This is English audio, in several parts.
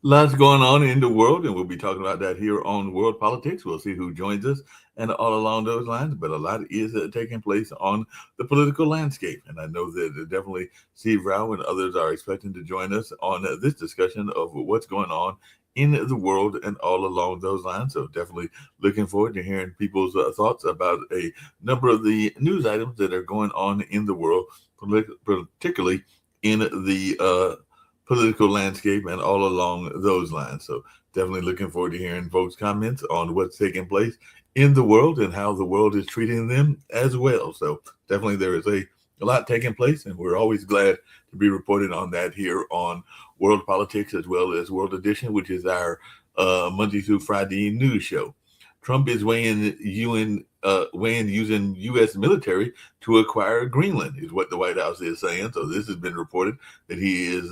Lots going on in the world, and we'll be talking about that here on World Politics. We'll see who joins us and all along those lines. But a lot is taking place on the political landscape. And I know that definitely Steve Rao and others are expecting to join us on this discussion of what's going on in the world and all along those lines. So definitely looking forward to hearing people's thoughts about a number of the news items that are going on in the world, particularly in the political landscape and all along those lines. So definitely looking forward to hearing folks' comments on what's taking place in the world and how the world is treating them as well. So definitely there is a lot taking place, and we're always glad to be reporting on that here on World Politics as well as World Edition, which is our Monday through Friday news show. Trump is weighing using U.S. military to acquire Greenland, is what the White House is saying. So this has been reported that he is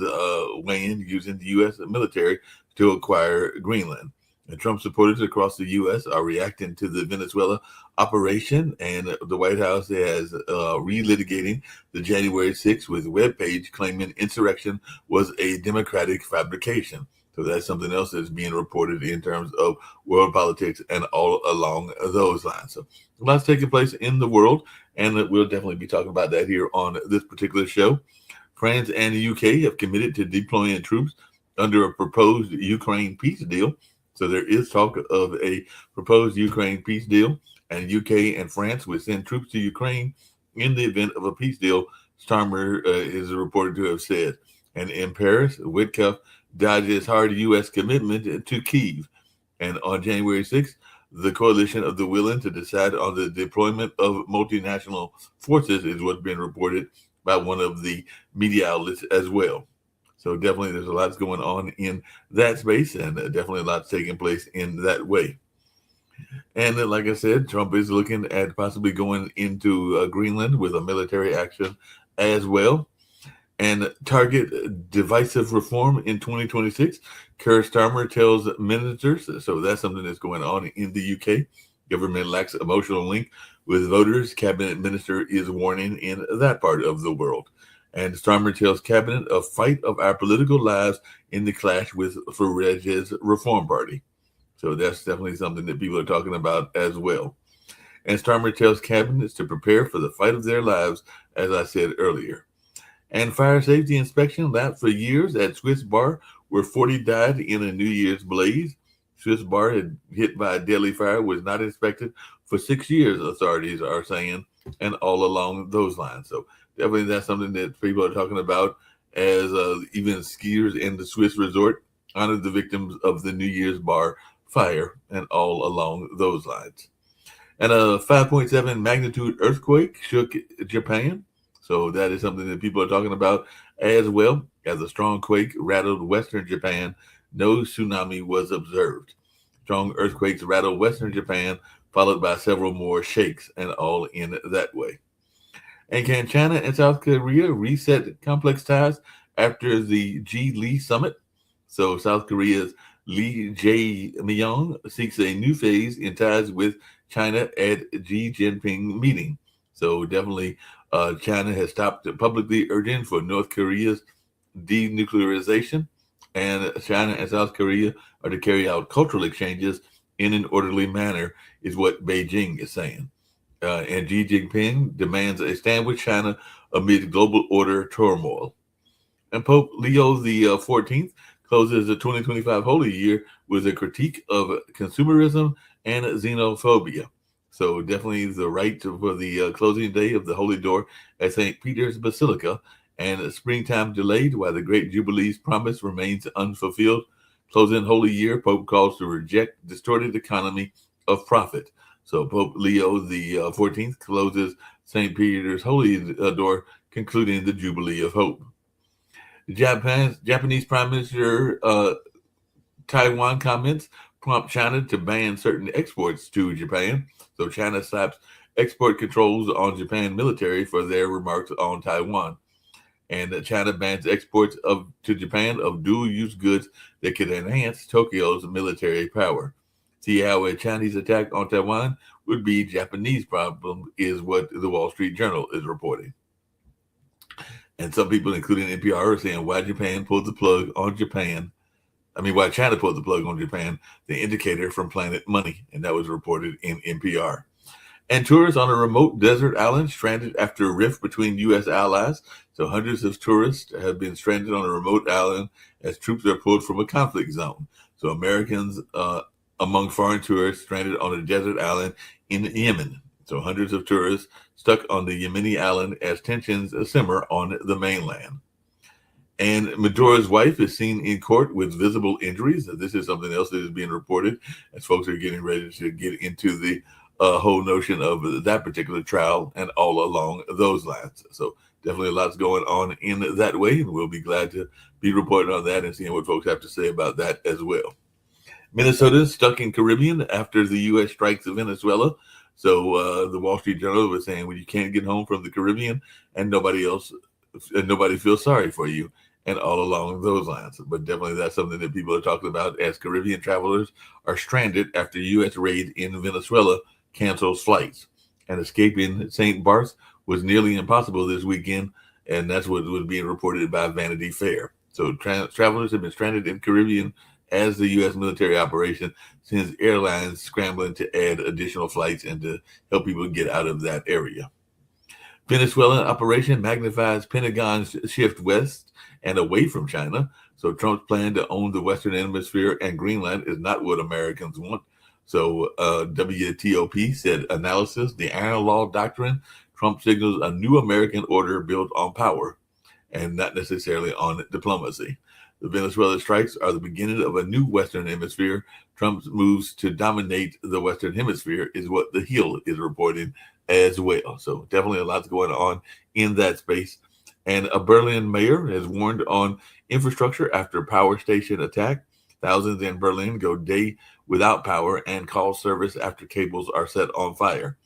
weighing using the U.S. military to acquire Greenland. And Trump supporters across the U.S. are reacting to the Venezuela operation, and the White House is relitigating the January 6th with a webpage claiming insurrection was a Democratic fabrication. So that's something else that's being reported in terms of world politics and all along those lines. So lots taking place in the world, and we'll definitely be talking about that here on this particular show. France and the UK have committed to deploying troops under a proposed Ukraine peace deal. So there is talk of a proposed Ukraine peace deal, and UK and France would send troops to Ukraine in the event of a peace deal, Starmer is reported to have said. And in Paris, Witkoff dodges hard U.S. commitment to Kyiv. And on January 6th, the coalition of the willing to decide on the deployment of multinational forces is what's been reported by one of the media outlets as well. So definitely there's a lot going on in that space, and definitely a lot taking place in that way. And like I said, Trump is looking at possibly going into Greenland with a military action as well, and target divisive reform in 2026. Keir Starmer tells ministers, so that's something that's going on in the UK. Government lacks emotional link with voters. Cabinet minister is warning in that part of the world. And Starmer tells cabinet a fight of our political lives in the clash with Farage's Reform Party. So that's definitely something that people are talking about as well. And Starmer tells cabinets to prepare for the fight of their lives, as I said earlier. And fire safety inspection lapsed for years at Swiss Bar, where 40 died in a New Year's blaze. Swiss Bar, had hit by a deadly fire, was not inspected for 6 years, authorities are saying, and all along those lines. So definitely that's something that people are talking about, as even skiers in the Swiss resort honored the victims of the New Year's Bar fire and all along those lines. And a 5.7 magnitude earthquake shook Japan. So that is something that people are talking about as well. As a strong quake rattled western Japan, no tsunami was observed. Strong earthquakes rattled western Japan, followed by several more shakes, and all in that way. And can China and South Korea reset complex ties after the G-Lee summit? So South Korea's Lee Jae-myung seeks a new phase in ties with China at Xi Jinping meeting. So definitely China has stopped publicly urging for North Korea's denuclearization, and China and South Korea are to carry out cultural exchanges in an orderly manner, is what Beijing is saying. And Xi Jinping demands a stand with China amid global order turmoil. And Pope Leo the 14th closes the 2025 Holy Year with a critique of consumerism and xenophobia. So definitely the right for the closing day of the Holy Door at St. Peter's Basilica, and springtime delayed while the Great Jubilee's promise remains unfulfilled. Closing Holy Year, Pope calls to reject distorted economy of profit. So Pope Leo the 14th closes St. Peter's Holy Door, concluding the Jubilee of Hope. Japanese Prime Minister Taiwan comments prompt China to ban certain exports to Japan. So China slaps export controls on Japan military for their remarks on Taiwan. And China bans exports to Japan of dual-use goods that could enhance Tokyo's military power. See how a Chinese attack on Taiwan would be Japanese problem, is what the Wall Street Journal is reporting. And some people, including NPR, are saying why Japan pulled the plug on Japan why China pulled the plug on Japan, the indicator from Planet Money, and that was reported in NPR. And tourists on a remote desert island stranded after a rift between U.S. allies. So hundreds of tourists have been stranded on a remote island as troops are pulled from a conflict zone. So Americans among foreign tourists stranded on a desert island in Yemen. So hundreds of tourists stuck on the Yemeni island as tensions simmer on the mainland. And Maduro's wife is seen in court with visible injuries. This is something else that is being reported as folks are getting ready to get into the whole notion of that particular trial and all along those lines. So definitely lots going on in that way, and we'll be glad to be reporting on that and seeing what folks have to say about that as well. Minnesota is stuck in Caribbean after the U.S. strikes Venezuela. So the Wall Street Journal was saying, well, you can't get home from the Caribbean and nobody feels sorry for you, and all along those lines. But definitely that's something that people are talking about as Caribbean travelers are stranded after U.S. raid in Venezuela cancels flights. And escaping St. Barth was nearly impossible this weekend, and that's what was being reported by Vanity Fair. So travelers have been stranded in Caribbean as the U.S. military operation sends airlines scrambling to add additional flights and to help people get out of that area. Venezuelan operation magnifies Pentagon's shift west and away from China. So Trump's plan to own the Western Hemisphere and Greenland is not what Americans want. So WTOP said analysis, the Iron Law doctrine, Trump signals a new American order built on power and not necessarily on diplomacy. The Venezuela strikes are the beginning of a new Western Hemisphere. Trump's moves to dominate the Western Hemisphere is what The Hill is reporting as well. So definitely a lot going on in that space. And a Berlin mayor has warned on infrastructure after power station attack. Thousands in Berlin go day without power and call service after cables are set on fire.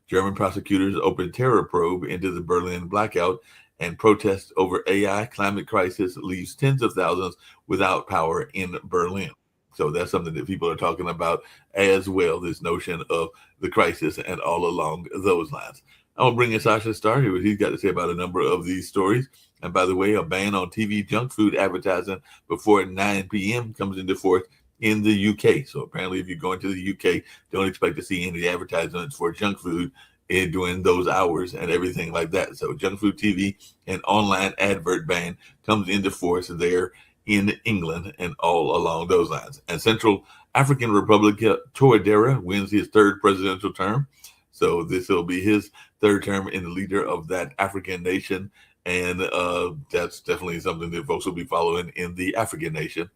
German prosecutors opened terror probe into the Berlin blackout, and protests over AI climate crisis leaves tens of thousands without power in Berlin. So that's something that people are talking about as well, this notion of the crisis and all along those lines. I'm going to bring in Sasha Starr here, what he's got to say about a number of these stories. And by the way, a ban on TV junk food advertising before 9 p.m. comes into force in the UK. So apparently if you're going to the UK, don't expect to see any advertisements for junk food during those hours and everything like that. So junk food TV and online advert ban comes into force there in England and all along those lines. And Central African Republic Touadera wins his third presidential term. So this will be his third term in the leader of that African nation. And that's definitely something that folks will be following in the African nation.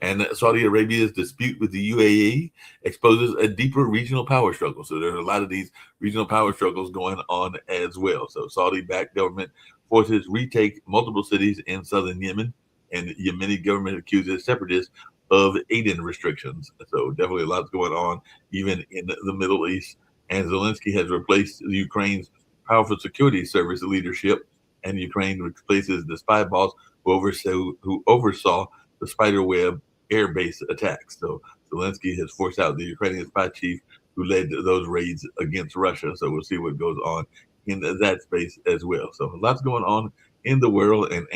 And Saudi Arabia's dispute with the UAE exposes a deeper regional power struggle. So there are a lot of these regional power struggles going on as well. So Saudi-backed government forces retake multiple cities in southern Yemen, and Yemeni government accuses separatists of Aden restrictions. So definitely a lot going on even in the Middle East. And Zelensky has replaced Ukraine's powerful security service leadership, and Ukraine replaces the spy boss who oversaw the spiderweb air base attacks. So Zelensky has forced out the Ukrainian spy chief who led those raids against Russia. So we'll see what goes on in that space as well. So lots going on in the world. And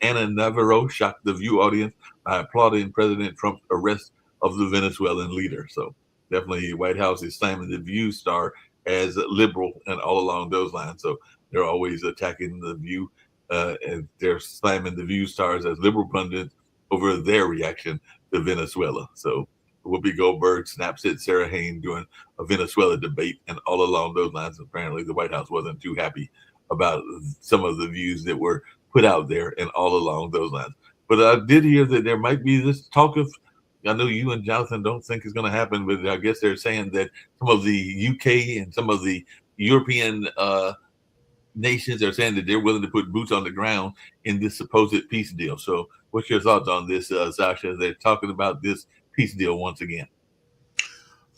Anna Navarro shocked the View audience by applauding President Trump's arrest of the Venezuelan leader. So definitely White House is slamming the View star as liberal and all along those lines. So they're always attacking the View and they're slamming the View stars as liberal pundits over their reaction to Venezuela. So Whoopi Goldberg snaps at Sarah Hayne during a Venezuela debate, and all along those lines, apparently the White House wasn't too happy about some of the views that were put out there, and all along those lines. But I did hear that there might be this talk of, I know you and Jonathan don't think it's going to happen, but I guess they're saying that some of the UK and some of the European nations are saying that they're willing to put boots on the ground in this supposed peace deal. So what's your thoughts on this, Sasha? They're talking about this peace deal once again.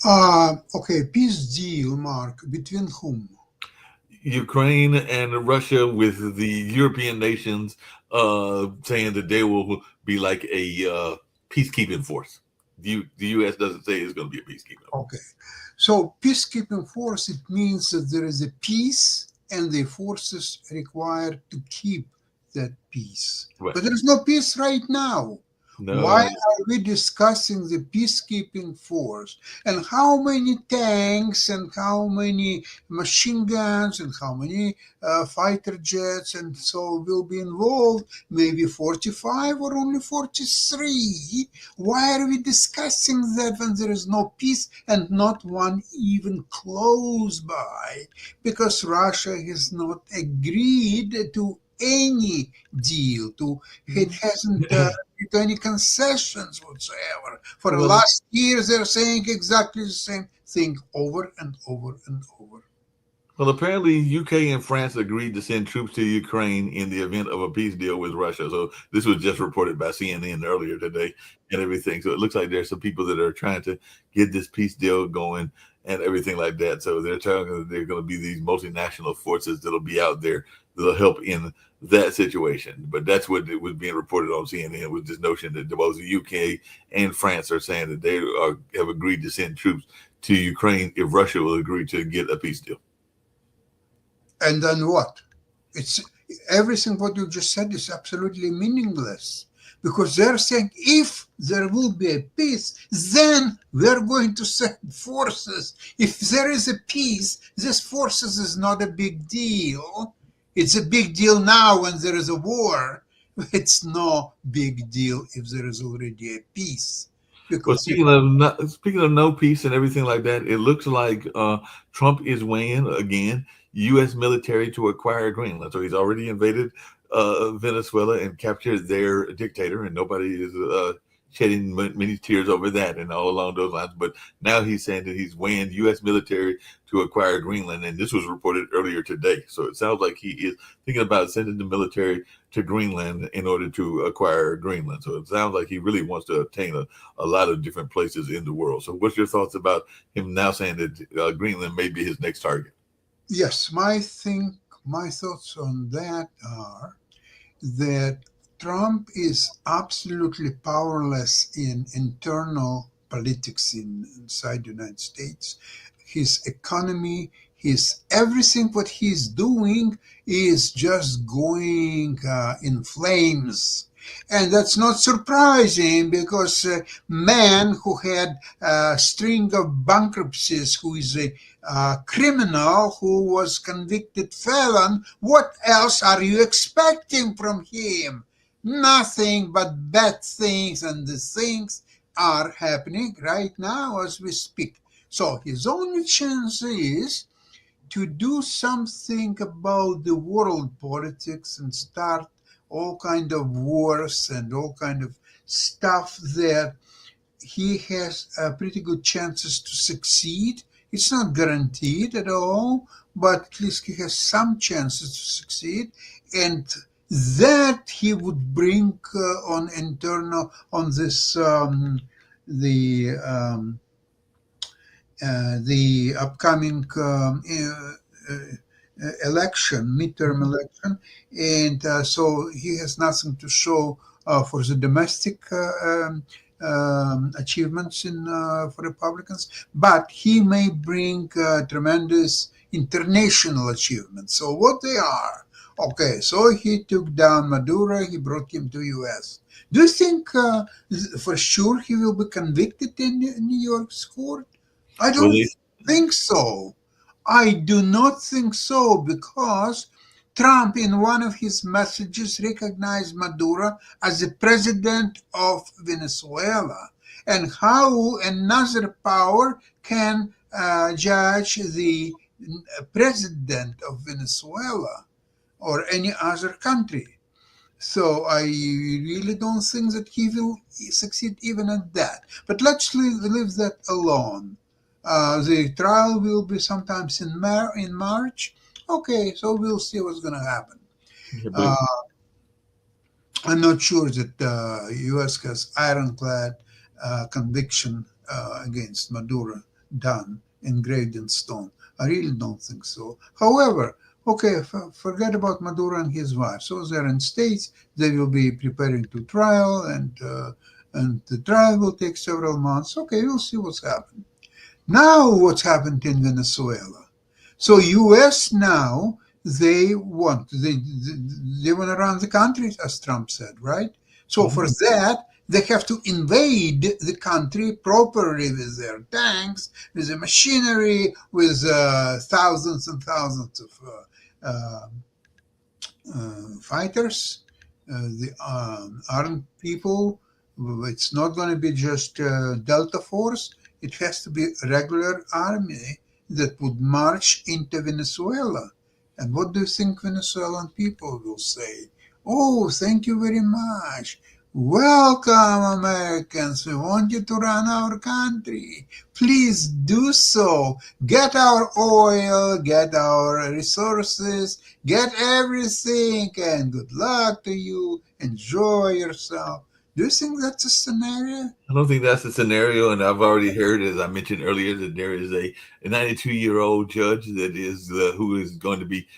Okay, peace deal, Mark, between whom? Ukraine and Russia, with the European nations saying that they will be like a peacekeeping force. The U.S. doesn't say it's going to be a peacekeeping force. Okay, so peacekeeping force, it means that there is a peace and the forces required to keep that peace. Right. But there is no peace right now. Why No. are we discussing the peacekeeping force and how many tanks and how many machine guns and how many fighter jets and so will be involved? Maybe 45 or only 43? Why are we discussing that when there is no peace and not one even close by? Because Russia has not agreed to any deal. It hasn't to any concessions whatsoever. For the Well, last years, they're saying exactly the same thing over and over and over. Well, apparently, UK and France agreed to send troops to Ukraine in the event of a peace deal with Russia. So this was just reported by CNN earlier today and everything. So it looks like there's some people that are trying to get this peace deal going and everything like that. So they're telling that there are going to be these multinational forces that'll be out there that'll help in that situation. But that's what it was being reported on CNN, with this notion that both the UK and France are saying that have agreed to send troops to Ukraine if Russia will agree to get a peace deal. And then what? It's everything what you just said is absolutely meaningless because they're saying if there will be a peace, then we're going to send forces. If there is a peace, this forces is not a big deal. It's a big deal now when there is a war. It's no big deal if there is already a peace. Well, Because speaking of no peace and everything like that, it looks like Trump is weighing again U.S. military to acquire Greenland. So he's already invaded Venezuela and captured their dictator, and nobody is shedding many tears over that and all along those lines. But now he's saying that he's weighing U.S. military to acquire Greenland, and this was reported earlier today. So it sounds like he is thinking about sending the military to Greenland in order to acquire Greenland. So it sounds like he really wants to obtain a lot of different places in the world. So what's your thoughts about him now saying that Greenland may be his next target? yes, my thoughts on that are that Trump is absolutely powerless in internal politics inside the United States. His economy, his everything what he's doing is just going in flames. And that's not surprising because a man who had a string of bankruptcies, who is a criminal, who was convicted felon, what else are you expecting from him? Nothing but bad things, and the things are happening right now as we speak. So his only chance is to do something about the world politics and start all kind of wars and all kind of stuff that he has pretty good chances to succeed. It's not guaranteed at all, but at least he has some chances to succeed. And that he would bring on internal on this the upcoming election, midterm election, and so he has nothing to show for the domestic achievements in for Republicans, but he may bring tremendous international achievements. So what they are? Okay, so he took down Maduro, he brought him to U.S. Do you think for sure he will be convicted in New York's court? I Well, don't think so. I do not think so because Trump, in one of his messages, recognized Maduro as the president of Venezuela. And how another power can judge the president of Venezuela or any other country? So I really don't think that he will succeed even at that. But let's leave that alone. The trial will be sometimes in March. Okay, so we'll see what's going to happen. yeah, but Uh, I'm not sure that U.S. has ironclad conviction against Maduro done, engraved in stone. I really don't think so. However, okay, forget about Maduro and his wife. So they're in states. They will be preparing to trial, and the trial will take several months. Okay, we'll see what's happened. Now, what's happened in Venezuela? So, U.S. now they want to run the country, as Trump said, right? So for Mhm. that They have to invade the country properly with their tanks, with the machinery, with thousands and thousands of fighters, the armed people. It's not going to be just Delta Force. It has to be a regular army that would march into Venezuela. And what do you think Venezuelan people will say? Oh, thank you very much. Welcome, Americans. We want you to run our country. Please do so. Get our oil, get our resources, get everything, and good luck to you. Enjoy yourself. Do you think that's a scenario? I don't think that's the scenario, and I've already heard, as I mentioned earlier, that there is a 92-year-old judge that is who is going to be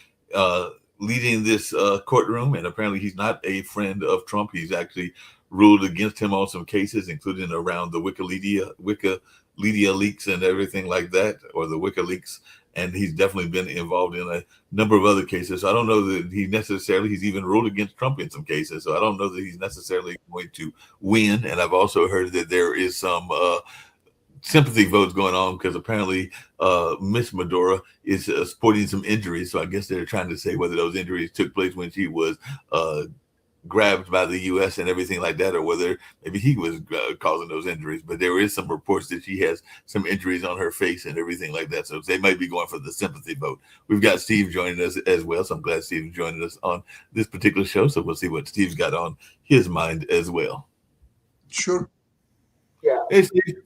leading this courtroom, and apparently he's not a friend of Trump. He's actually ruled against him on some cases, including around the WikiLeaks leaks and everything like that, or the WikiLeaks. And he's definitely been involved in a number of other cases. So I don't know that he's even ruled against Trump in some cases. So I don't know that he's necessarily going to win. And I've also heard that there is some sympathy votes going on because apparently Miss Maduro is sporting some injuries. So I guess they're trying to say whether those injuries took place when she was grabbed by the U.S. and everything like that, or whether maybe he was causing those injuries. But there is some reports that she has some injuries on her face and everything like that. So they might be going for the sympathy vote. We've got Steve joining us as well. So I'm glad Steve's joining us on this particular show. So we'll see what Steve's got on his mind as well. Sure. Yeah. Hey, Steve.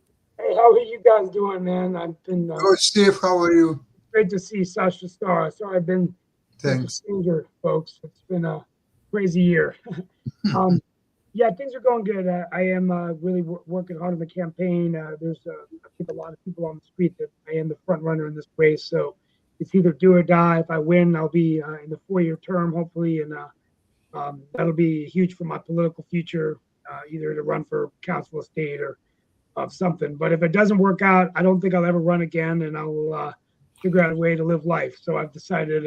Hey, how are you guys doing, man? I've been. Good, Steve. How are you? Great to see Sasha Star. Sorry, I've been. Thanks. Stranger, folks. It's been a crazy year. Yeah, things are going good. I am really working hard on the campaign. There's I think a lot of people on the street that I am the front runner in this race. So it's either do or die. If I win, I'll be in the 4-year term, hopefully, and that'll be huge for my political future, either to run for council of state or something. But if it doesn't work out, I don't think I'll ever run again, and I'll figure out a way to live life. So I've decided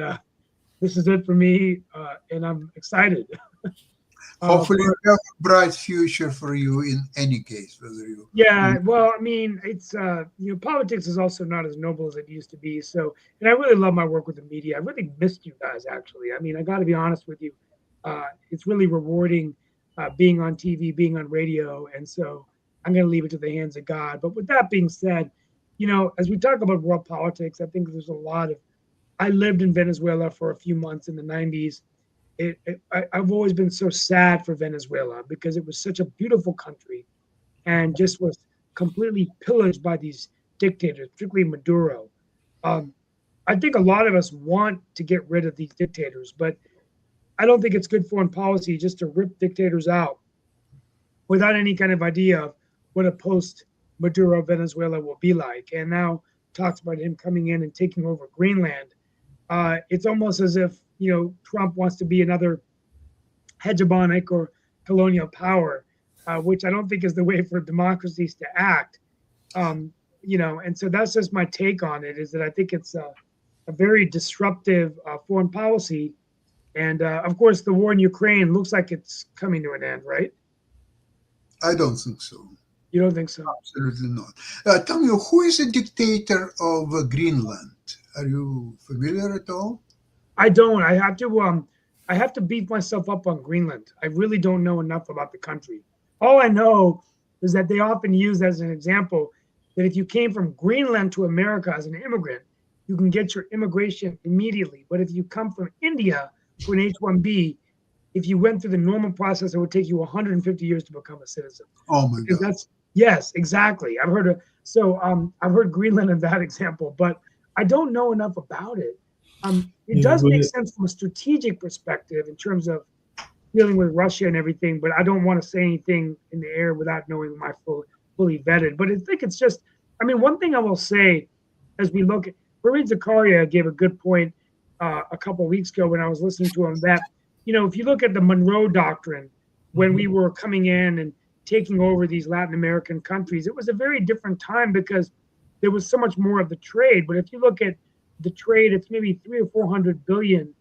this is it for me, and I'm excited. Hopefully, we have a bright future for you in any case, whether you. Yeah, well, I mean, it's politics is also not as noble as it used to be. So, and I really love my work with the media. I really missed you guys, actually. I mean, I got to be honest with you. It's really rewarding being on TV, being on radio, and so I'm going to leave it to the hands of God. But with that being said, as we talk about world politics, I think there's a lot of. I lived in Venezuela for a few months in the 90s. I've always been so sad for Venezuela because it was such a beautiful country and just was completely pillaged by these dictators, particularly Maduro. I think a lot of us want to get rid of these dictators, but I don't think it's good foreign policy just to rip dictators out without any kind of idea of what a post-Maduro Venezuela will be like. And now talks about him coming in and taking over Greenland. It's almost as if Trump wants to be another hegemonic or colonial power, which I don't think is the way for democracies to act. And so that's just my take on it, is that I think it's a very disruptive foreign policy. And of course, the war in Ukraine looks like it's coming to an end, right? I don't think so. You don't think so? Absolutely not. Tell me, who is the dictator of Greenland? Are you familiar at all? I don't. I have to beat myself up on Greenland. I really don't know enough about the country. All I know is that they often use as an example that if you came from Greenland to America as an immigrant, you can get your immigration immediately. But if you come from India for an H-1B, if you went through the normal process, it would take you 150 years to become a citizen. Oh my God! Yes, exactly. I've heard Greenland in that example, but I don't know enough about it. It does make sense from a strategic perspective in terms of dealing with Russia and everything, but I don't want to say anything in the air without knowing my fully vetted. But I think it's just, one thing I will say as we look at, Fareed Zakaria gave a good point a couple of weeks ago when I was listening to him that, if you look at the Monroe Doctrine, when we were coming in and taking over these Latin American countries, it was a very different time because there was so much more of the trade. But if you look at the trade, it's maybe 300 or 400 billion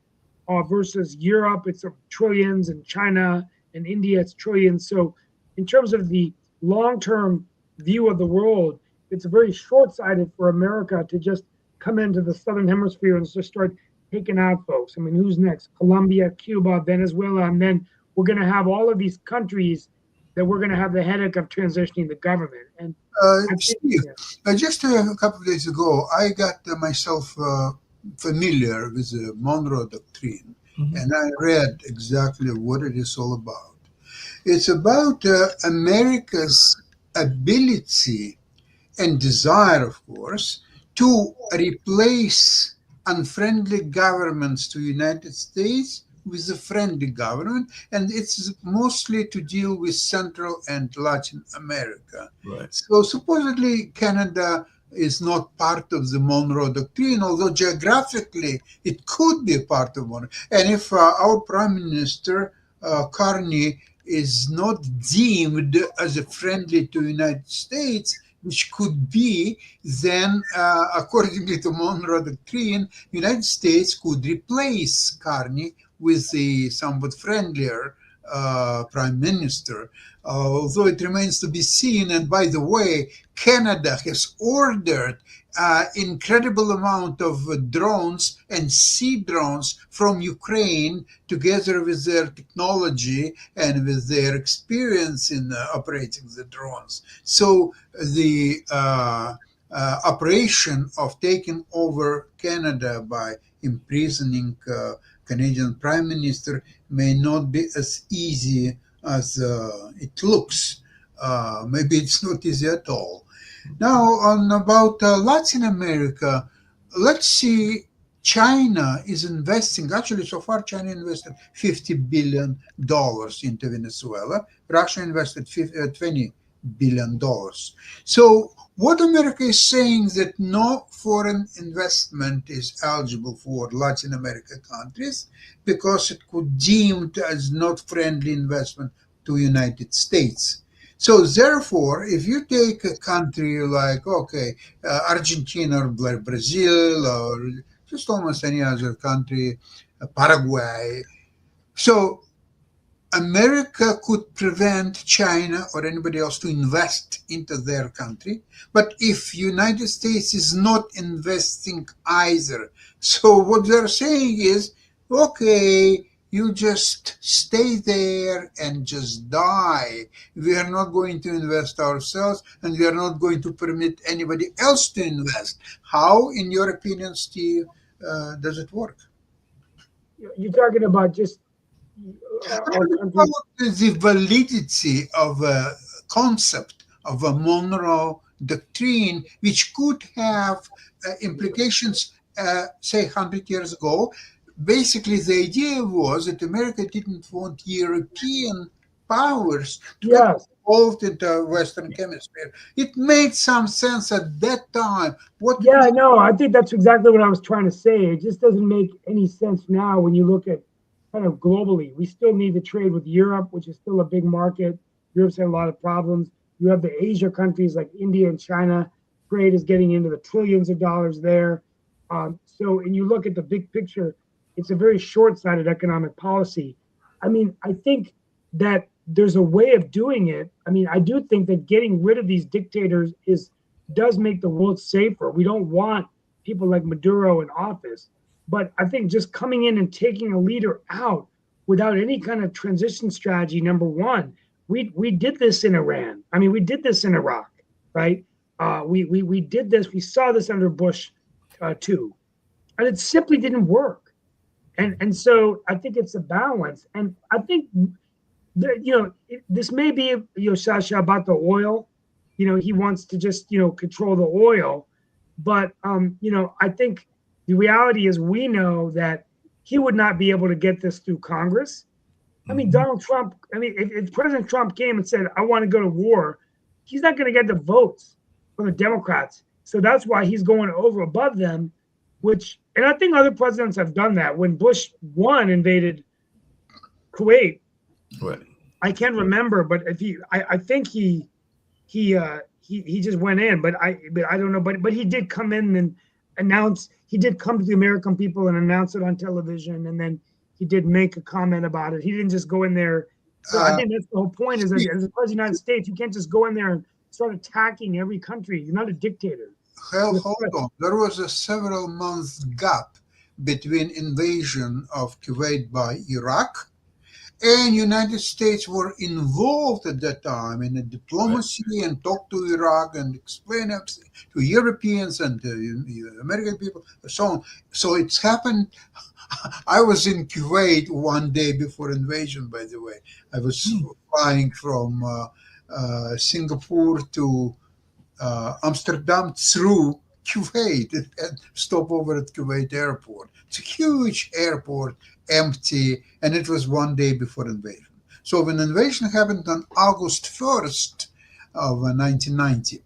versus Europe, it's trillions, and China and India, it's trillions. So in terms of the long-term view of the world, it's very short-sighted for America to just come into the Southern Hemisphere and just start taking out folks. I mean, who's next? Colombia, Cuba, Venezuela, and then we're going to have all of these countries that we're going to have the headache of transitioning the government. And Steve, just a couple of days ago, I got myself familiar with the Monroe Doctrine, and I read exactly what it is all about. It's about America's ability and desire, of course, to replace unfriendly governments to the United States with a friendly government, and it's mostly to deal with Central and Latin America. Right. So supposedly Canada is not part of the Monroe Doctrine, although geographically it could be a part of Monroe. And if our Prime Minister, Carney, is not deemed as a friendly to the United States, which could be, then accordingly to Monroe Doctrine, United States could replace Carney with a somewhat friendlier prime minister, although it remains to be seen. And by the way, Canada has ordered incredible amount of drones and sea drones from Ukraine, together with their technology and with their experience in operating the drones. So the operation of taking over Canada by imprisoning Canadian Prime Minister may not be as easy as it looks. Maybe it's not easy at all. Now, on about Latin America, let's see, China is investing, actually so far China invested $50 billion into Venezuela. Russia invested $20 billion. So what America is saying that no foreign investment is eligible for Latin America countries because it could deemed as not friendly investment to United States. So therefore, if you take a country like, Argentina or Brazil or just almost any other country, Paraguay, so America could prevent China or anybody else to invest into their country. But if United States is not investing either, so what they're saying is, okay, you just stay there and just die. We are not going to invest ourselves, and we are not going to permit anybody else to invest. How, in your opinion, Steve, does it work? You're talking about just the validity of a concept of a Monroe Doctrine, which could have implications, say, 100 years ago. Basically, the idea was that America didn't want European powers to get involved into the Western Hemisphere. It made some sense at that time. I think that's exactly what I was trying to say. It just doesn't make any sense now when you look at kind of globally. We still need to trade with Europe, which is still a big market. Europe's had a lot of problems. You have the Asia countries like India and China. Trade is getting into the trillions of dollars there. So, and you look at the big picture, it's a very short-sighted economic policy. I mean, I think that there's a way of doing it. I mean, I do think that getting rid of these dictators does make the world safer. We don't want people like Maduro in office. But I think just coming in and taking a leader out without any kind of transition strategy, number one, we did this in Iran. I mean, we did this in Iraq, right? We did this. We saw this under Bush too, and it simply didn't work. And so I think it's a balance. And I think that, this may be, Sasha, about the oil. He wants to just, control the oil. But, I think the reality is we know that he would not be able to get this through Congress. I mean, Donald Trump, if President Trump came and said, I want to go to war, he's not going to get the votes from the Democrats. So that's why he's going over above them, and I think other presidents have done that. When Bush 1 invaded Kuwait, right. I can't remember, but I think he just went in, but I don't know, but he did come in and announce. He did come to the American people and announce it on television, and then he did make a comment about it. He didn't just go in there So I think that's the whole point is that as the president of the United States, you can't just go in there and start attacking every country. You're not a dictator. Hold on. There was a several months gap between invasion of Kuwait by Iraq, and United States were involved at that time in the diplomacy and talked to Iraq and explain everything to Europeans and to American people and so on. So it's happened. I was in Kuwait one day before invasion, by the way. I was flying from Singapore to Amsterdam through Kuwait and stop over at Kuwait airport. It's a huge airport, empty, and it was one day before invasion. So when invasion happened on August 1st of 1990,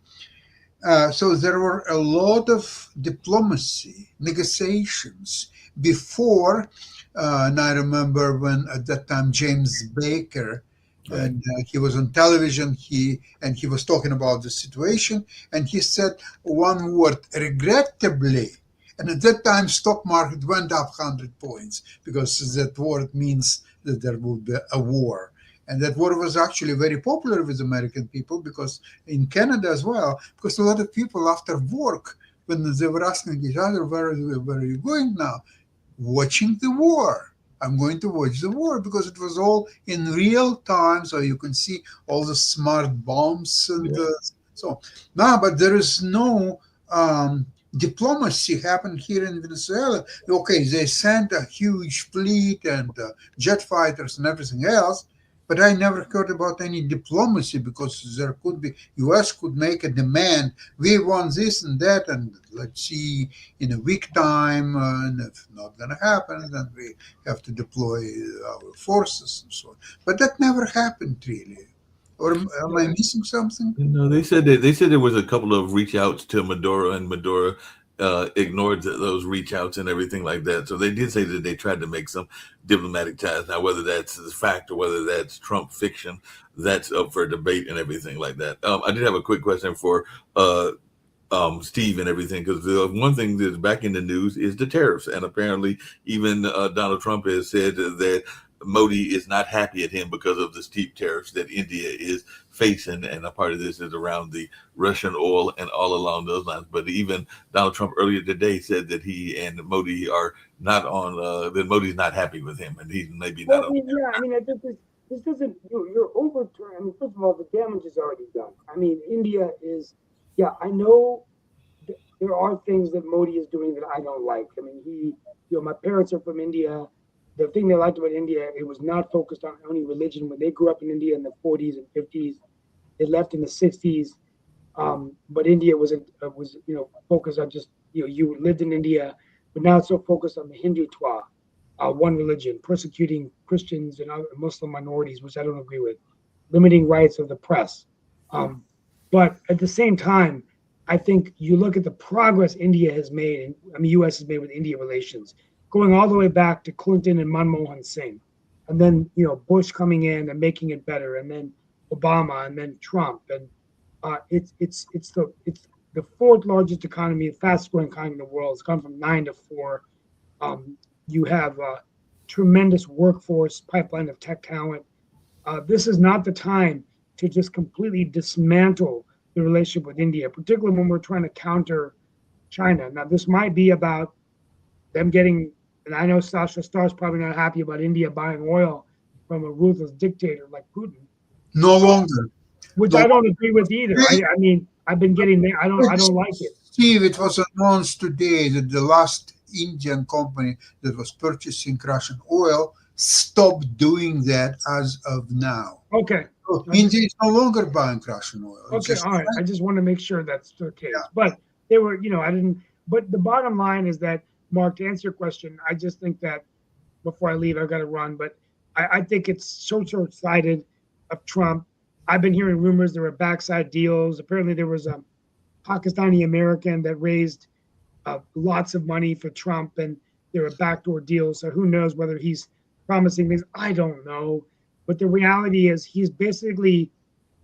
so there were a lot of diplomacy, negotiations before, and I remember when at that time James Baker, and he was on television, he was talking about the situation, and he said one word, regrettably. And at that time, stock market went up 100 points because that word means that there would be a war. And that war was actually very popular with American people, because in Canada as well, because a lot of people after work, when they were asking each other, where are you going now? Watching the war. I'm going to watch the war, because it was all in real time, so you can see all the smart bombs and so on. Now, but there is no diplomacy happened here in Venezuela. Okay, they sent a huge fleet and jet fighters and everything else, but I never heard about any diplomacy, because there could be, U.S. could make a demand, we want this and that, and let's see in a week time, and if not going to happen, then we have to deploy our forces and so on. But that never happened really. Or am I missing something? No, they said there was a couple of reach outs to Maduro, and Maduro ignored those reach outs and everything like that. So they did say that they tried to make some diplomatic ties. Now, whether that's the fact or whether that's Trump fiction, that's up for debate and everything like that. I did have a quick question for Steve and everything, because the one thing that's back in the news is the tariffs, and apparently even Donald Trump has said that Modi is not happy at him because of the steep tariffs that India is facing, and a part of this is around the Russian oil and all along those lines. But even Donald Trump earlier today said that he and Modi are not on, that Modi's not happy with him, and he's maybe not. I think this doesn't, you're overturning. I mean, first of all, the damage is already done. I mean, India is, I know there are things that Modi is doing that I don't like. I mean, my parents are from India. The thing they liked about India, it was not focused on any religion. When they grew up in India in the 40s and 50s, they left in the 60s. But India was focused on just, you lived in India, but now it's so focused on the Hindutva, one religion, persecuting Christians and other Muslim minorities, which I don't agree with, limiting rights of the press. But at the same time, I think you look at the progress India has made, and U.S. has made with India relations, going all the way back to Clinton and Manmohan Singh, and then Bush coming in and making it better, and then Obama, and then Trump, and it's the fourth largest economy, fastest growing economy in the world. It's gone from 9 to 4. You have a tremendous workforce pipeline of tech talent. This is not the time to just completely dismantle the relationship with India, particularly when we're trying to counter China. Now, this might be about them getting, and I know Sasha Starr's probably not happy about India buying oil from a ruthless dictator like Putin. No longer. Which I don't agree with either. I mean, I've been getting there. I don't like it. Steve, it was announced today that the last Indian company that was purchasing Russian oil stopped doing that as of now. Okay. So India is no longer buying Russian oil. Okay, all right. I just want to make sure that's the case. Yeah. But they were, I didn't. But the bottom line is that, Mark, to answer your question, I just think that before I leave, I've got to run. But I think it's so short-sighted of Trump. I've been hearing rumors there were backside deals. Apparently, there was a Pakistani American that raised lots of money for Trump, and there were backdoor deals. So who knows whether he's promising things? I don't know. But the reality is he's basically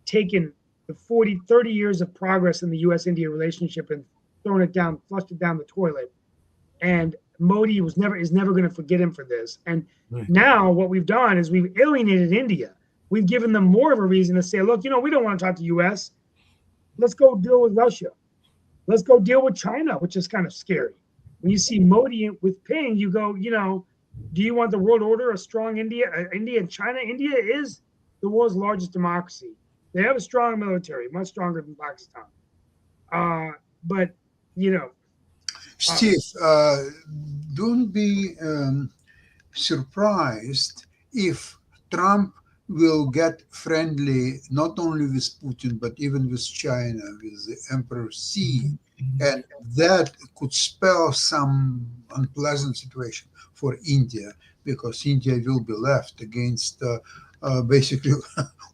taken the 30 years of progress in the U.S.-India relationship and thrown it down, flushed it down the toilet. And Modi is never going to forget him for this. And now what we've done is we've alienated India. we've given them more of a reason to say, look, we don't want to talk to U.S. Let's go deal with Russia. Let's go deal with China, which is kind of scary. When you see Modi with Ping, you go, do you want the world order, a strong India and China? India is the world's largest democracy. They have a strong military, much stronger than Pakistan. But, Steve, don't be surprised if Trump will get friendly not only with Putin, but even with China, with the Emperor Xi. And that could spell some unpleasant situation for India, because India will be left against basically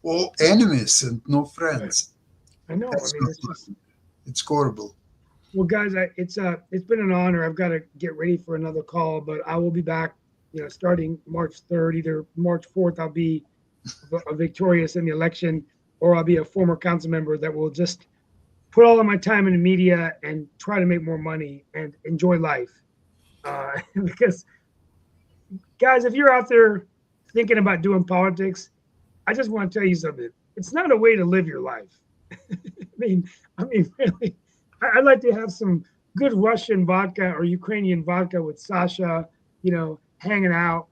all enemies and no friends. I know. That's it's horrible. Well, guys, it's been an honor. I've got to get ready for another call, but I will be back, starting March 3rd, either March 4th, I'll be victorious in the election, or I'll be a former council member that will just put all of my time in the media and try to make more money and enjoy life. Because, guys, if you're out there thinking about doing politics, I just want to tell you something. It's not a way to live your life. I mean, really, I'd like to have some good Russian vodka or Ukrainian vodka with Sasha, hanging out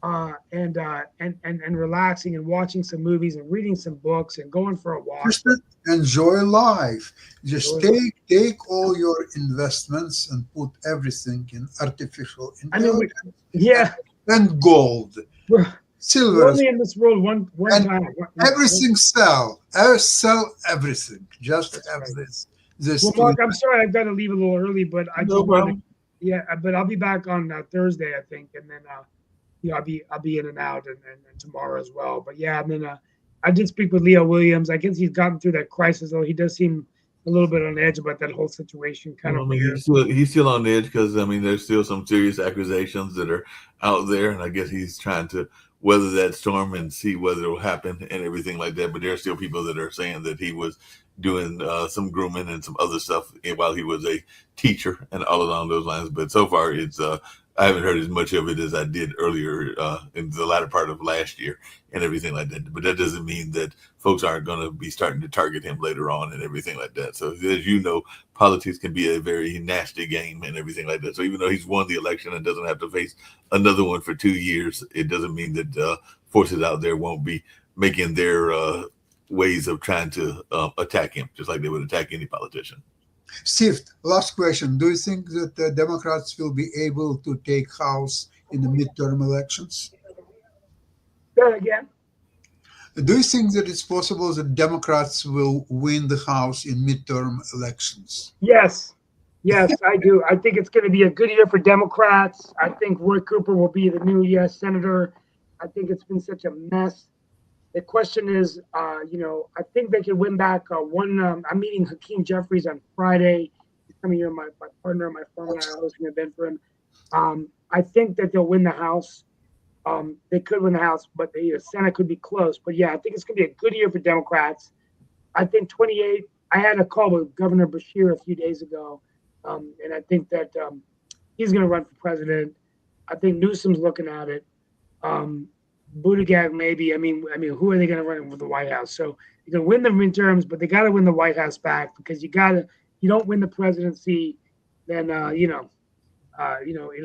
and relaxing and watching some movies and reading some books and going for a walk. Just enjoy life. Just take all your investments and put everything in artificial intelligence. And gold. Silver. We're only in this world one time. Everything sell. Sell everything. Just have this. Well, Mark, I'm sorry I've got to leave a little early, but but I'll be back on Thursday, I think, and then I'll be in and out and tomorrow as well. But and then I did speak with Leo Williams. I guess he's gotten through that crisis, though he does seem a little bit on edge about that whole situation. He's still on edge because there's still some serious accusations that are out there, and I guess he's trying to weather that storm and see whether it will happen and everything like that. But there are still people that are saying that he was doing some grooming and some other stuff while he was a teacher and all along those lines. But so far, it's I haven't heard as much of it as I did earlier in the latter part of last year and everything like that. But that doesn't mean that folks aren't going to be starting to target him later on and everything like that. So as you know, politics can be a very nasty game and everything like that. So even though he's won the election and doesn't have to face another one for 2 years, it doesn't mean that forces out there won't be making their ways of trying to attack him, just like they would attack any politician. Steve, last question. Do you think that the Democrats will be able to take House in the midterm elections? Say it again. Do you think that it's possible that Democrats will win the House in midterm elections? Yes, I do. I think it's going to be a good year for Democrats. I think Roy Cooper will be the new U.S. Senator. I think it's been such a mess. The question is, I think they can win back one. I'm meeting Hakeem Jeffries on Friday. He's coming here, my partner, my phone, and I was hosting an event for him. I think that they'll win the House. They could win the House, but the Senate could be close. But I think it's going to be a good year for Democrats. I think 28. I had a call with Governor Beshear a few days ago, and I think that he's going to run for president. I think Newsom's looking at it. Buttigieg, maybe. I mean, who are they going to run for the White House? So you can win the midterms, but they got to win the White House back, because you don't win the presidency, then it'll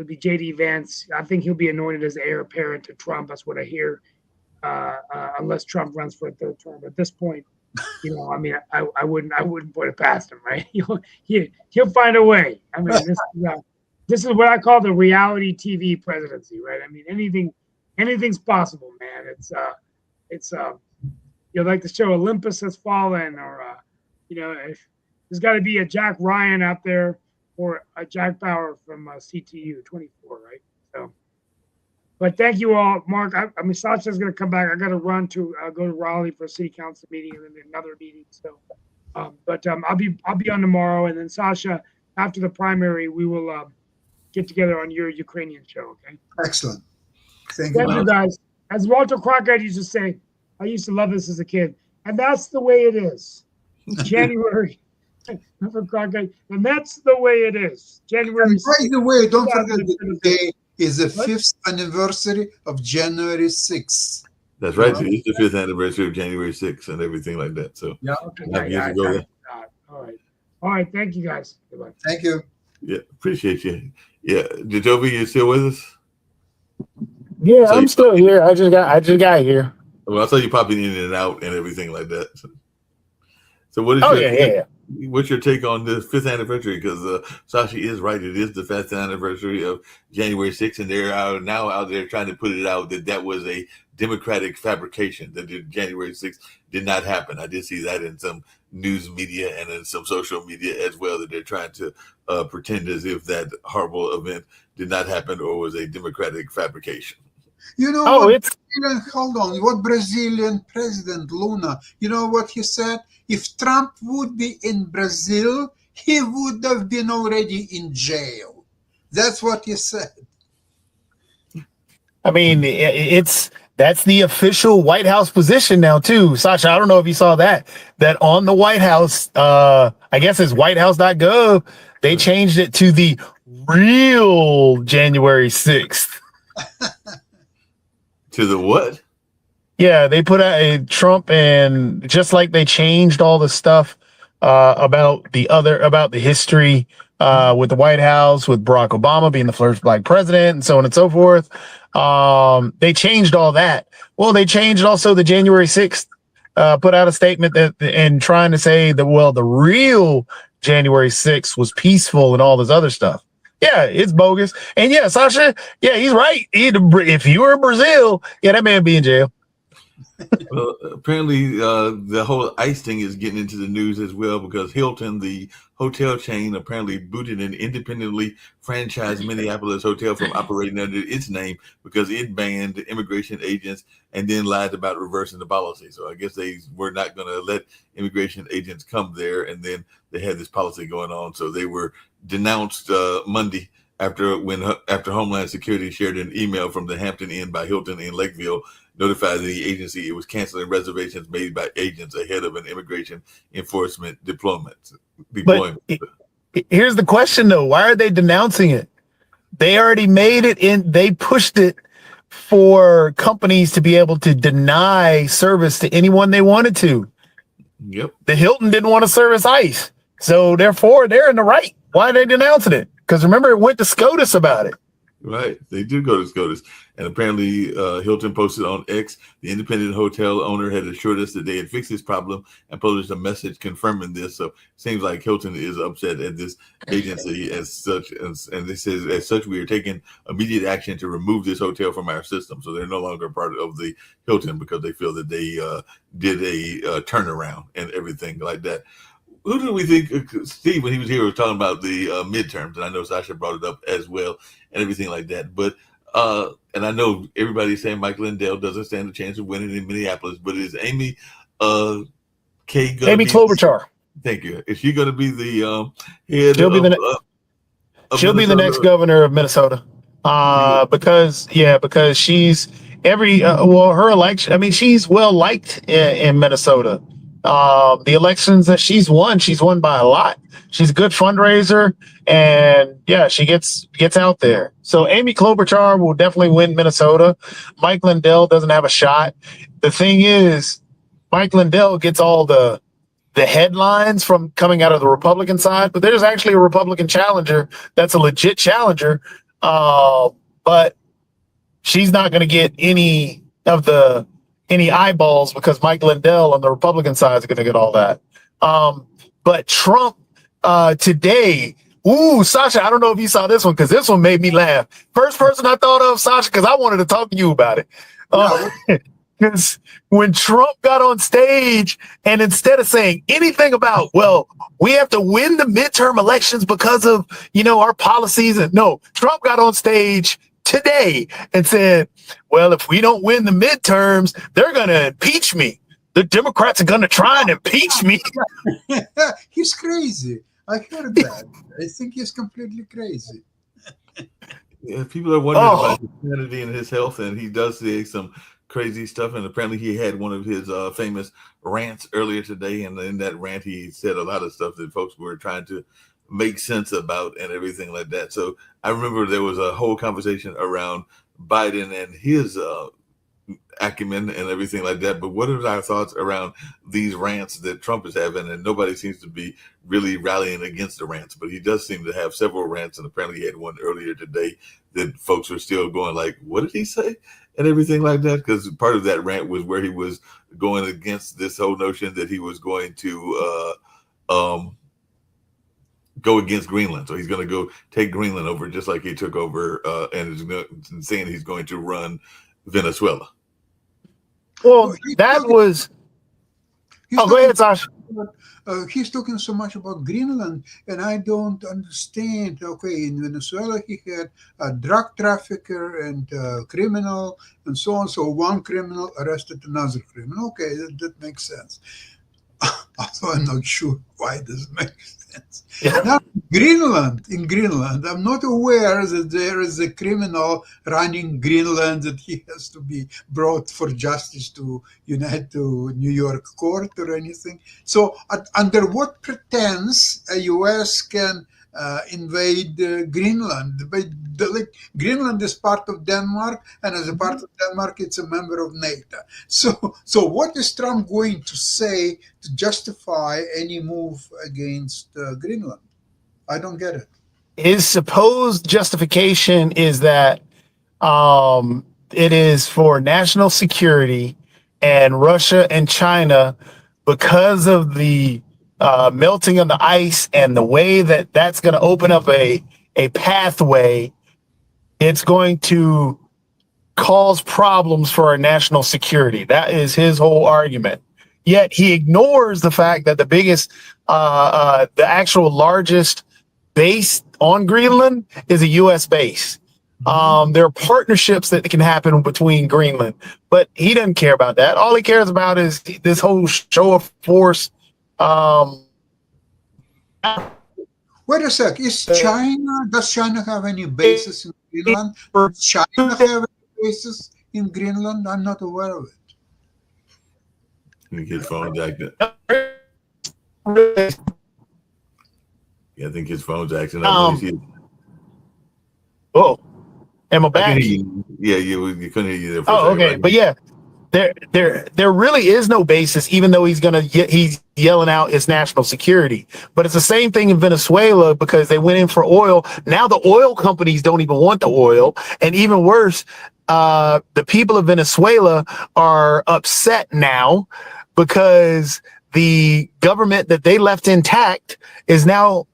be J.D. Vance. I think he'll be anointed as the heir apparent to Trump. That's what I hear. Unless Trump runs for a third term. At this point, I wouldn't put it past him, right? He'll find a way. This is what I call the reality TV presidency, right? Anything's possible, man. It's like the show Olympus Has Fallen, or there's got to be a Jack Ryan out there, or a Jack Bauer from CTU 24, right? So, but thank you all, Mark. Sasha's going to come back. I got to run to go to Raleigh for a city council meeting and then another meeting. So, I'll be on tomorrow, and then Sasha, after the primary, we will get together on your Ukrainian show. Okay. Excellent. Thank you, guys. As Walter Cronkite used to say, I used to love this as a kid, and that's the way it is. January. For Cronkite, and that's the way it is. January. And by the way, don't forget that today is the 5th anniversary of January 6th. That's right. Well, It's the fifth anniversary of January 6th and everything like that. So yeah. Okay, 5 years I ago. forgot. All right. All right. Thank you guys. Goodbye. Thank you. Yeah, appreciate you. Yeah, Jacoby, you still with us? Yeah, So I'm still here. I just got here. Well, I saw you popping in and out and everything like that. So what is Oh your yeah. what's your take on the fifth anniversary? Because Sashi is right; it is the fifth anniversary of January 6th, and they're now out there trying to put it out that was a Democratic fabrication. That the January 6th did not happen. I did see that in some news media and in some social media as well. That they're trying to pretend as if that horrible event did not happen or was a Democratic fabrication. You know Oh, what? it's Hold on. What Brazilian President Luna? You know what he said? If Trump would be in Brazil, he would have been already in jail. That's what he said. I mean, that's the official White House position now too. Sasha, I don't know if you saw that on the White House, I guess it's whitehouse.gov, they changed it to the real January 6th. To the what? Yeah, they put out a Trump, and just like they changed all the stuff about the history with the White House, with Barack Obama being the first black president, and so on and so forth. They changed all that. Well, they changed also the January 6th, put out a statement and trying to say that, well, the real January 6th was peaceful and all this other stuff. Yeah, it's bogus. And yeah, Sasha, yeah, he's right. If you were in Brazil, yeah, that man be in jail. Well, apparently, the whole ICE thing is getting into the news as well because Hilton, the hotel chain, apparently booted an independently franchised Minneapolis hotel from operating under its name because it banned immigration agents and then lied about reversing the policy. So I guess they were not going to let immigration agents come there, and then they had this policy going on. So they were denounced Monday after Homeland Security shared an email from the Hampton Inn by Hilton in Lakeville notified the agency it was canceling reservations made by agents ahead of an immigration enforcement deployment. But here's the question, though. Why are they denouncing it? They already made it they pushed it for companies to be able to deny service to anyone they wanted to. Yep. The Hilton didn't want to service ICE. So therefore, they're in the right. Why are they denouncing it? Because remember, it went to SCOTUS about it. Right. They do go to SCOTUS. And apparently Hilton posted on X, the independent hotel owner had assured us that they had fixed this problem and published a message confirming this. So it seems like Hilton is upset at this agency as such. And they says, as such, we are taking immediate action to remove this hotel from our system. So they're no longer part of the Hilton because they feel that they did a turnaround and everything like that. Who do we think, Steve, when he was here, was talking about the midterms, and I know Sasha brought it up as well and everything like that. But, and I know everybody's saying Mike Lindell doesn't stand a chance of winning in Minneapolis, but is Amy K. Amy Klobuchar. Thank you. Is she going to be the head She'll be the next governor of Minnesota. Because she's her election. I mean, she's well liked in Minnesota. The elections that she's won by a lot. She's a good fundraiser, and yeah, she gets out there. So Amy Klobuchar will definitely win Minnesota. Mike Lindell doesn't have a shot. The thing is, Mike Lindell gets all the headlines from coming out of the Republican side, but there's actually a Republican challenger that's a legit challenger. But she's not going to get any eyeballs because Mike Lindell on the Republican side is going to get all that. But Trump today, Sasha, I don't know if you saw this one because this one made me laugh. First person I thought of, Sasha, because I wanted to talk to you about it. Because when Trump got on stage and instead of saying anything about, well, we have to win the midterm elections because of, our policies. And no, Trump got on stage today and said, well, if we don't win the midterms, they're going to impeach me. The Democrats are going to try and impeach me. He's crazy. I heard that. I think he's completely crazy. Yeah, people are wondering about his sanity and his health, and he does say some crazy stuff. And apparently he had one of his famous rants earlier today. And in that rant, he said a lot of stuff that folks were trying to make sense about and everything like that. So I remember there was a whole conversation around Biden and his acumen and everything like that. But what are our thoughts around these rants that Trump is having? And nobody seems to be really rallying against the rants, but he does seem to have several rants. And apparently he had one earlier today that folks are still going like, what did he say? And everything like that. Because part of that rant was where he was going against this whole notion that he was going to go against Greenland. So he's going to go take Greenland over just like he took over and is saying he's going to run Venezuela. Well, that was. Oh, go ahead, Sasha. He's talking so much about Greenland, and I don't understand. Okay, in Venezuela, he had a drug trafficker and a criminal and so on. So one criminal arrested another criminal. Okay, that makes sense. Although I'm not sure why this makes sense. Yeah. Now, in Greenland, I'm not aware that there is a criminal running Greenland that he has to be brought for justice to New York court or anything. So, under what pretense a U.S. can invade Greenland? But Greenland is part of Denmark, and as a part of Denmark, it's a member of NATO. So what is Trump going to say to justify any move against Greenland? I don't get it. His supposed justification is that it is for national security, and Russia and China, because of the melting of the ice and the way that that's going to open up a pathway, it's going to cause problems for our national security. That is his whole argument. Yet he ignores the fact that the biggest, the actual largest base on Greenland is a U.S. base. There are partnerships that can happen between Greenland, but he doesn't care about that. All he cares about is this whole show of force. Wait a sec. Does China have any bases in Greenland? Does China have any bases in Greenland? I'm not aware of it. Let me get phone jacked up. Yeah, I think his phone's acting up. Oh, am I back? Yeah, you couldn't hear you there. Oh, okay, but yeah, there really is no basis, even though he's yelling out it's national security. But it's the same thing in Venezuela because they went in for oil. Now the oil companies don't even want the oil, and even worse, the people of Venezuela are upset now because the government that they left intact is now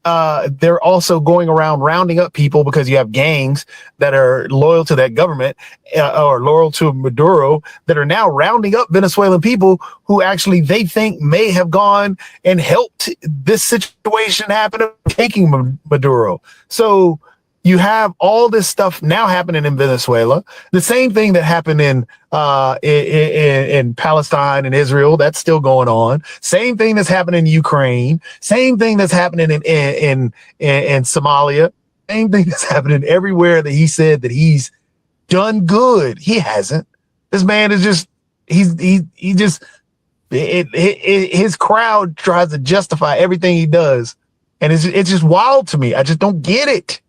they're also going around rounding up people because you have gangs that are loyal to that government or loyal to Maduro that are now rounding up Venezuelan people who actually they think may have gone and helped this situation happen of taking Maduro. So you have all this stuff now happening in Venezuela. The same thing that happened in Palestine and Israel, that's still going on. Same thing that's happening in Ukraine. Same thing that's happening in Somalia. Same thing that's happening everywhere that he said that he's done good. He hasn't. This man is just his crowd tries to justify everything he does, and it's just wild to me. I just don't get it.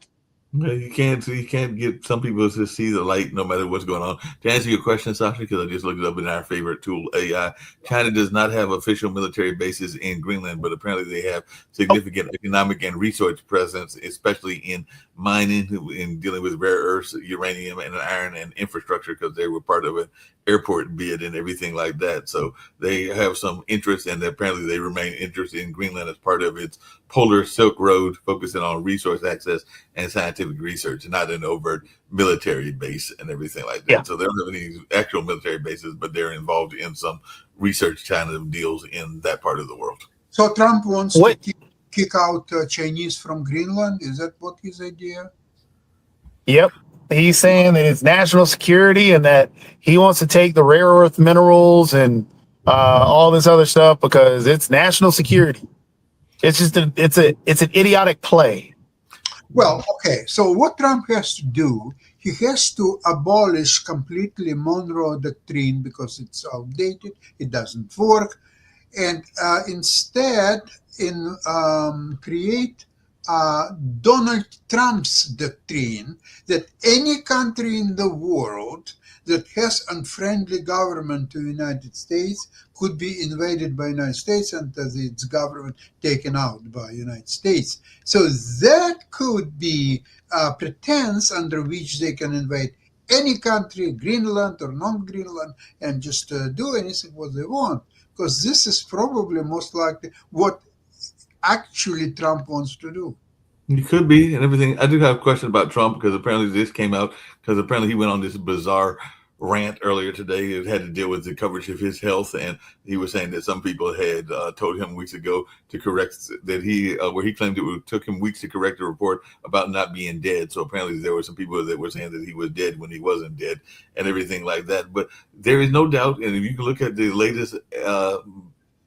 You can't get some people to see the light no matter what's going on. To answer your question, Sasha, because I just looked it up in our favorite tool, AI, China does not have official military bases in Greenland, but apparently they have significant economic and resource presence, especially in mining, in dealing with rare earths, uranium, and iron and infrastructure, because they were part of an airport bid and everything like that. So they have some interest, and apparently they remain interested in Greenland as part of its Polar Silk Road, focusing on resource access and scientific research, not an overt military base and everything like that. Yeah. So they don't have any actual military bases, but they're involved in some research kind of deals in that part of the world. So Trump wants to kick out Chinese from Greenland? Is that what his idea? Yep. He's saying that it's national security and that he wants to take the rare earth minerals and all this other stuff because it's national security. It's just it's an idiotic play. Well, okay. So what Trump has to do, he has to abolish completely Monroe Doctrine because it's outdated. It doesn't work. And instead, create Donald Trump's doctrine that any country in the world that has unfriendly government to the United States could be invaded by the United States and its government taken out by the United States. So that could be a pretense under which they can invade any country, Greenland or non-Greenland, and just do anything what they want. Because this is probably most likely what actually Trump wants to do. He could be and everything. I do have a question about Trump because apparently this came out because apparently he went on this bizarre rant earlier today. It had to deal with the coverage of his health, and he was saying that some people had told him weeks ago to correct that where he claimed it took him weeks to correct a report about not being dead. So apparently there were some people that were saying that he was dead when he wasn't dead and everything like that. But there is no doubt, and if you can look at the latest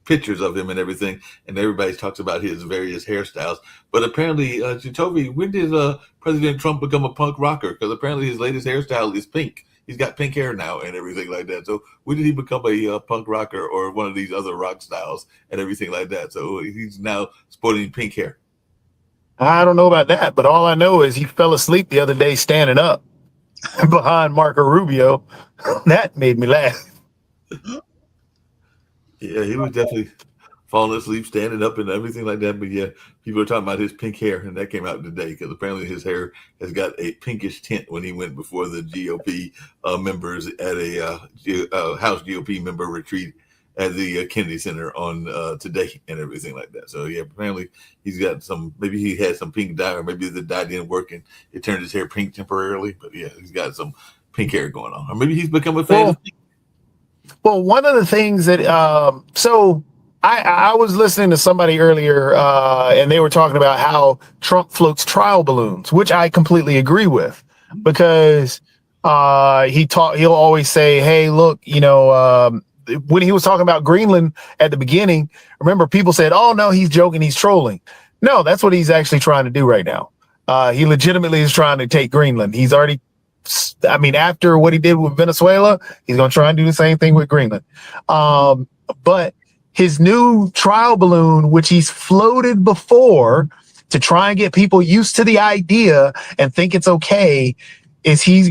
pictures of him and everything, and everybody talks about his various hairstyles. But apparently, Jacoby, when did President Trump become a punk rocker? Because apparently his latest hairstyle is pink. He's got pink hair now and everything like that. So when did he become a punk rocker or one of these other rock styles and everything like that? So he's now sporting pink hair. I don't know about that, but all I know is he fell asleep the other day standing up behind Marco Rubio. That made me laugh. Yeah, he was definitely falling asleep, standing up and everything like that. But yeah, people are talking about his pink hair, and that came out today because apparently his hair has got a pinkish tint when he went before the GOP members at a House GOP member retreat at the Kennedy Center on today and everything like that. So yeah, apparently he's got maybe he had some pink dye, or maybe the dye didn't work and it turned his hair pink temporarily. But yeah, he's got some pink hair going on. Or maybe he's become a fan of pink. Well, one of the things that so I was listening to somebody earlier and they were talking about how Trump floats trial balloons, which I completely agree with, because he'll always say, hey, look, when he was talking about Greenland at the beginning, remember people said, oh no, he's joking, he's trolling. No, that's what he's actually trying to do right now. He legitimately is trying to take Greenland. He's already, after what he did with Venezuela, he's going to try and do the same thing with Greenland. But his new trial balloon, which he's floated before to try and get people used to the idea and think it's okay, is he's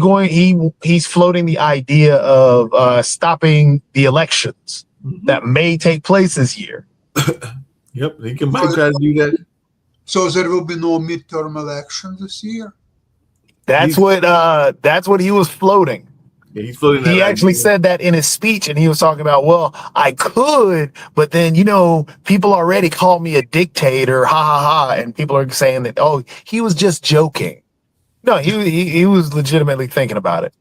floating the idea of stopping the elections that may take place this year. Yep, he might try to do that. So there will be no midterm election this year? That's what he was floating. Yeah, he's floating. He actually said that in his speech, and he was talking about, well, I could, but then, people already call me a dictator, ha ha ha, and people are saying that, oh, he was just joking. No, he was legitimately thinking about it.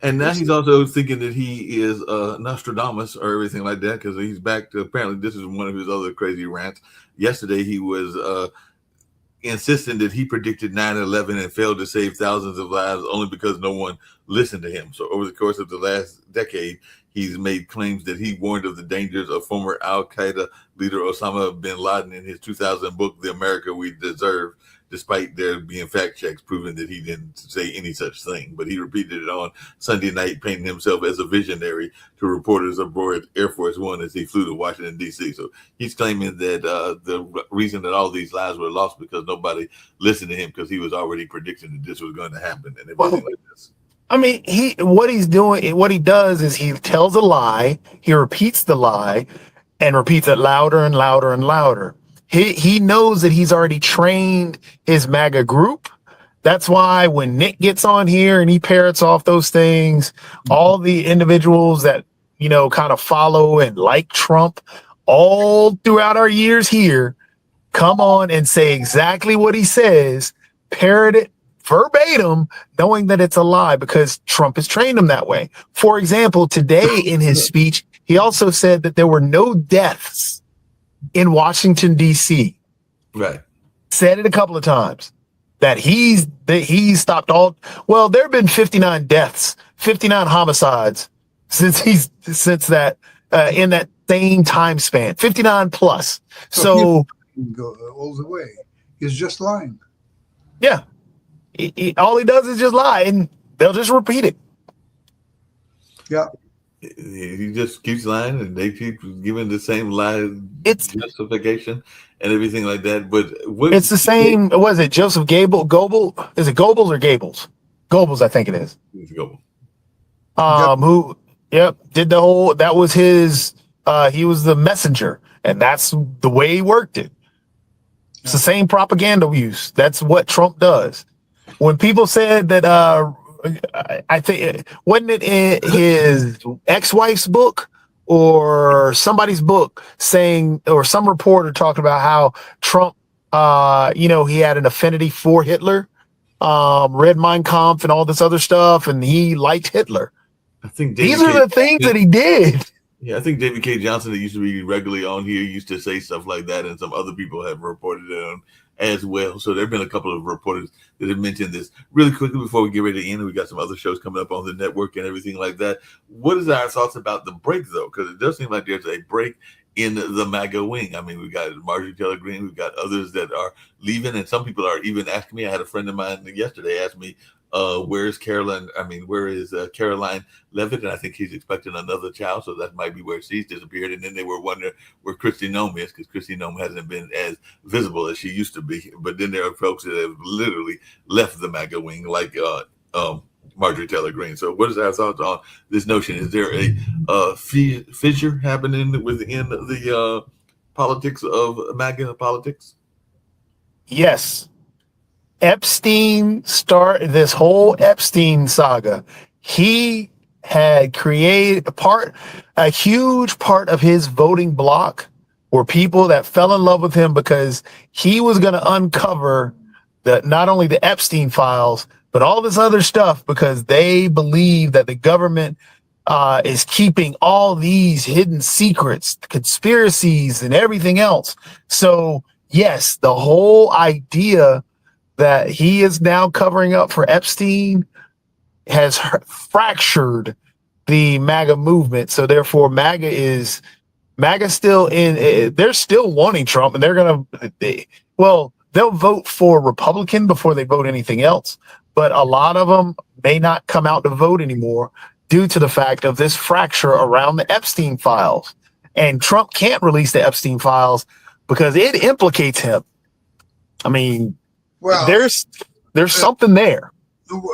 And now he's also thinking that he is Nostradamus or everything like that, because he's back to, apparently this is one of his other crazy rants. Yesterday he was insisting that he predicted 9/11 and failed to save thousands of lives only because no one listened to him. So over the course of the last decade, he's made claims that he warned of the dangers of former Al-Qaeda leader Osama bin Laden in his 2000 book, The America We Deserve, despite there being fact checks proving that he didn't say any such thing. But he repeated it on Sunday night, painting himself as a visionary to reporters aboard Air Force One as he flew to Washington, D.C. So he's claiming that the reason that all these lives were lost because nobody listened to him, because he was already predicting that this was going to happen and everything like this. What he does is he tells a lie, he repeats the lie, and repeats it louder and louder and louder. He knows that he's already trained his MAGA group. That's why when Nick gets on here and he parrots off those things, all the individuals that, kind of follow and like Trump all throughout our years here come on and say exactly what he says, parrot it verbatim, knowing that it's a lie because Trump has trained him that way. For example, today in his speech, he also said that there were no deaths in Washington, D.C. Right. Said it a couple of times that he stopped all. Well, there have been 59 deaths, 59 homicides since that in that same time span, 59 plus. So go all the way. He's just lying. Yeah. All he does is just lie, and they'll just repeat it. Yeah. He just keeps lying, and they keep giving the same lie It's justification and everything like that. But it's the same. Was it Joseph Goebbels? Is it Goebbels or Gables? Goebbels, I think it is. Who? Yep, did the whole. That was his. He was the messenger, and that's the way he worked it. It's the same propaganda use. That's what Trump does. When people said that, I think wasn't it in his ex-wife's book or somebody's book saying, or some reporter talking about how Trump, he had an affinity for Hitler, read Mein Kampf and all this other stuff, and he liked Hitler. I think these are the things that he did. Yeah, I think David K. Johnson, that used to be regularly on here, used to say stuff like that, and some other people have reported it on as well. So there have been a couple of reporters that have mentioned this. Really quickly before we get ready to end, we got some other shows coming up on the network and everything like that. What is our thoughts about the break, though? Because it does seem like there's a break in the MAGA wing. I mean, we got Marjorie Taylor Greene, we've got others that are leaving, and some people are even asking me. I had a friend of mine yesterday ask me, where is Caroline Levitt? And I think he's expecting another child, so that might be where she's disappeared. And then they were wondering where Kristi Noem is, because Kristi Noem hasn't been as visible as she used to be. But then there are folks that have literally left the MAGA wing, like Marjorie Taylor Greene. So what is our thoughts on this notion? Is there a fissure happening within the politics of MAGA politics? Yes. Epstein this whole Epstein saga. He had created a huge part of his voting bloc were people that fell in love with him because he was going to uncover not only the Epstein files, but all this other stuff, because they believe that the government is keeping all these hidden secrets, conspiracies, and everything else. So yes, the whole idea that he is now covering up for Epstein has fractured the MAGA movement. So therefore MAGA still they're still wanting Trump, and they'll vote for Republican before they vote anything else. But a lot of them may not come out to vote anymore due to the fact of this fracture around the Epstein files. And Trump can't release the Epstein files because it implicates him. I mean, Well, there's something there.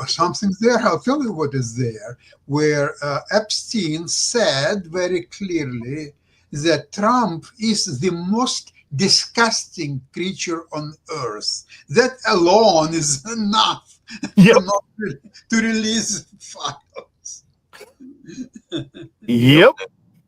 Something's there. I'll tell you what is there, where Epstein said very clearly that Trump is the most disgusting creature on earth. That alone is enough to release files. Yep.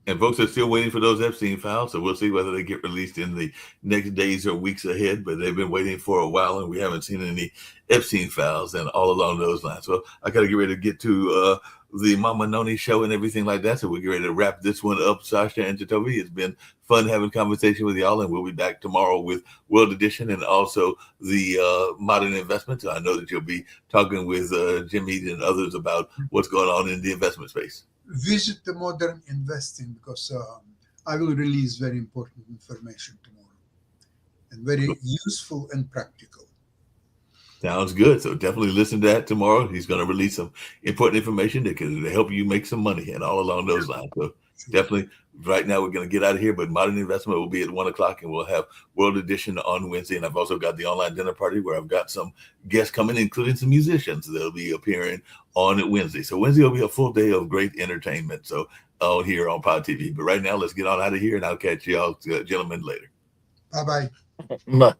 And folks are still waiting for those Epstein files, so we'll see whether they get released in the next days or weeks ahead. But they've been waiting for a while, and we haven't seen any Epstein files and all along those lines. So I got to get ready to get to the Mama Noni show and everything like that. So we're getting ready to wrap this one up, Sasha and Jacoby. It's been fun having conversation with y'all, and we'll be back tomorrow with World Edition and also the Modern Investment. So I know that you'll be talking with Jimmy and others about what's going on in the investment space. Visit the Modern Investing, because I will release very important information tomorrow, and very useful and practical. Sounds good. So definitely listen to that tomorrow. He's going to release some important information that can help you make some money and all along those lines. So definitely right now we're going to get out of here, but Modern Investment will be at 1:00 and we'll have World Edition on Wednesday. And I've also got the online dinner party where I've got some guests coming, including some musicians that'll be appearing on Wednesday. So Wednesday will be a full day of great entertainment. So out here on Pod TV. But right now, let's get on out of here, and I'll catch y'all gentlemen later. Bye-bye. Bye.